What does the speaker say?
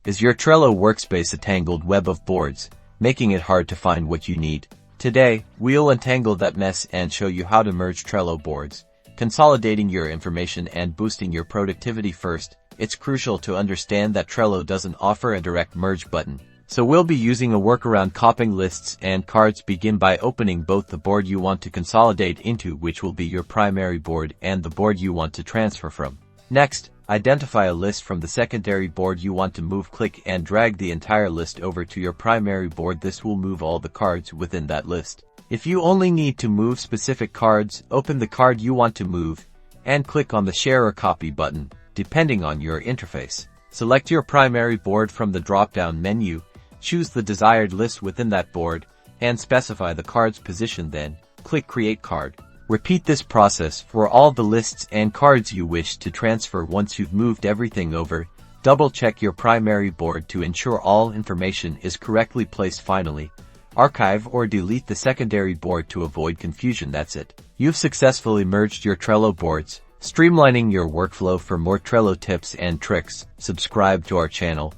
Is your Trello workspace a tangled web of boards, making it hard to find what you need? Today, we'll untangle that mess and show you how to merge Trello boards, consolidating your information and boosting your productivity. First, it's crucial to understand that Trello doesn't offer a direct merge button. So we'll be using a workaround. Copying lists and cards. Begin by opening both the board you want to consolidate into, which will be your primary board, and the board you want to transfer from. Next, identify a list from the secondary board you want to move. Click and drag the entire list over to your primary board. This will move all the cards within that list. If you only need to move specific cards, open the card you want to move and click on the Share or Copy button, depending on your interface. Select your primary board from the drop-down menu, choose the desired list within that board, and specify the card's position. Then, click Create Card. Repeat this process for all the lists and cards you wish to transfer. Once you've moved everything over, double-check your primary board to ensure all information is correctly placed. Finally, archive or delete the secondary board to avoid confusion. That's it. You've successfully merged your Trello boards, streamlining your workflow. For more Trello tips and tricks, subscribe to our channel